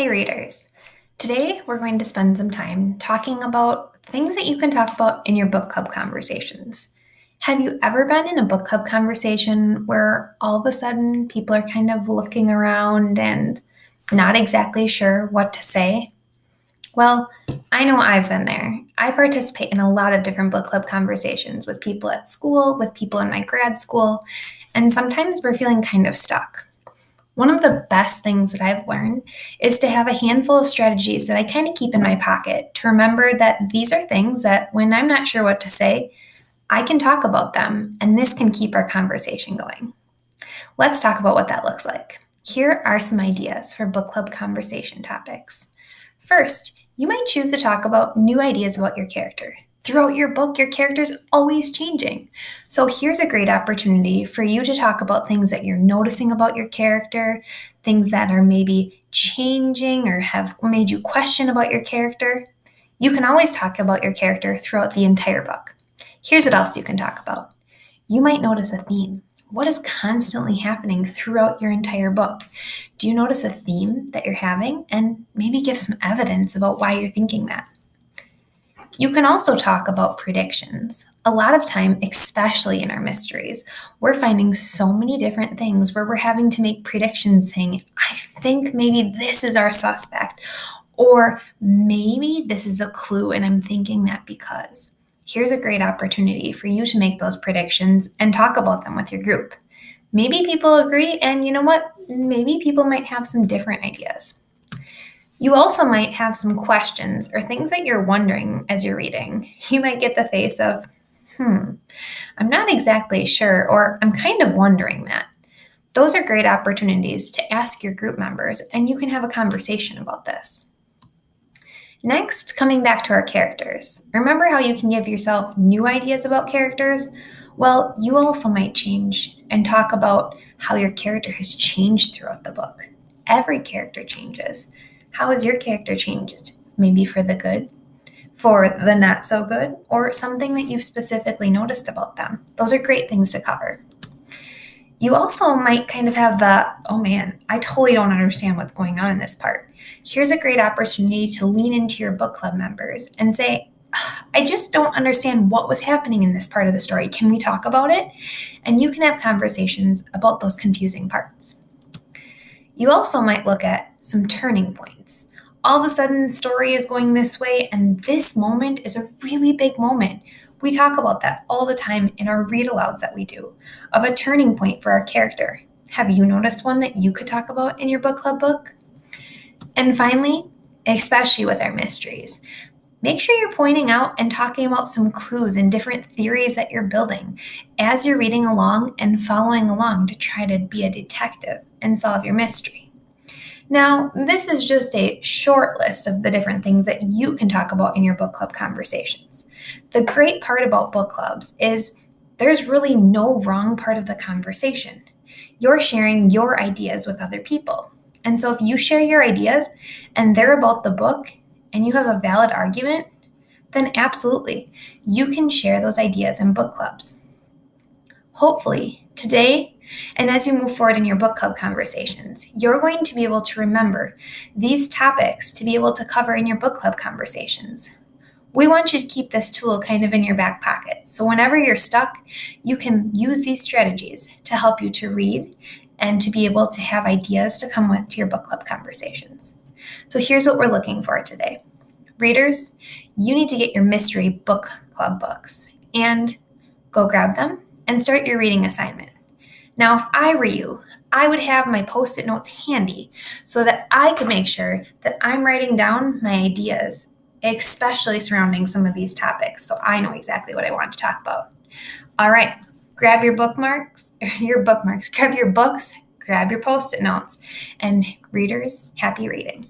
Hey readers, today we're going to spend some time talking about things that you can talk about in your book club conversations. Have you ever been in a book club conversation where all of a sudden people are kind of looking around and not exactly sure what to say? Well, I know I've been there. I participate in a lot of different book club conversations with people at school, with people in my grad school, and sometimes we're feeling kind of stuck. One of the best things that I've learned is to have a handful of strategies that I kind of keep in my pocket to remember that these are things that when I'm not sure what to say, I can talk about them, and this can keep our conversation going. Let's talk about what that looks like. Here are some ideas for book club conversation topics. First, you might choose to talk about new ideas about your character. Throughout your book, your character's always changing. So here's a great opportunity for you to talk about things that you're noticing about your character, things that are maybe changing or have made you question about your character. You can always talk about your character throughout the entire book. Here's what else you can talk about. You might notice a theme. What is constantly happening throughout your entire book? Do you notice a theme that you're having? And maybe give some evidence about why you're thinking that. You can also talk about predictions. A lot of time, especially in our mysteries, we're finding so many different things where we're having to make predictions saying, I think maybe this is our suspect, or maybe this is a clue and I'm thinking that because. Here's a great opportunity for you to make those predictions and talk about them with your group. Maybe people agree, and you know what? Maybe people might have some different ideas. You also might have some questions or things that you're wondering as you're reading. You might get the face of, I'm not exactly sure, or I'm kind of wondering that. Those are great opportunities to ask your group members, and you can have a conversation about this. Next, coming back to our characters. Remember how you can give yourself new ideas about characters? Well, you also might change and talk about how your character has changed throughout the book. Every character changes. How has your character changed? Maybe for the good, for the not so good, or something that you've specifically noticed about them. Those are great things to cover. You also might kind of have the, oh man, I totally don't understand what's going on in this part. Here's a great opportunity to lean into your book club members and say, I just don't understand what was happening in this part of the story. Can we talk about it? And you can have conversations about those confusing parts. You also might look at some turning points. All of a sudden, the story is going this way, and this moment is a really big moment. We talk about that all the time in our read-alouds that we do, of a turning point for our character. Have you noticed one that you could talk about in your book club book? And finally, especially with our mysteries, make sure you're pointing out and talking about some clues and different theories that you're building as you're reading along and following along to try to be a detective and solve your mystery. Now, this is just a short list of the different things that you can talk about in your book club conversations. The great part about book clubs is there's really no wrong part of the conversation. You're sharing your ideas with other people. And so if you share your ideas and they're about the book and you have a valid argument, then absolutely, you can share those ideas in book clubs. Hopefully, today, and as you move forward in your book club conversations, you're going to be able to remember these topics to be able to cover in your book club conversations. We want you to keep this tool kind of in your back pocket. So whenever you're stuck, you can use these strategies to help you to read and to be able to have ideas to come with to your book club conversations. So here's what we're looking for today. Readers, you need to get your mystery book club books and go grab them and start your reading assignment. Now, if I were you, I would have my Post-it notes handy so that I could make sure that I'm writing down my ideas, especially surrounding some of these topics, so I know exactly what I want to talk about. All right, grab your grab your books, grab your Post-it notes, and readers, happy reading.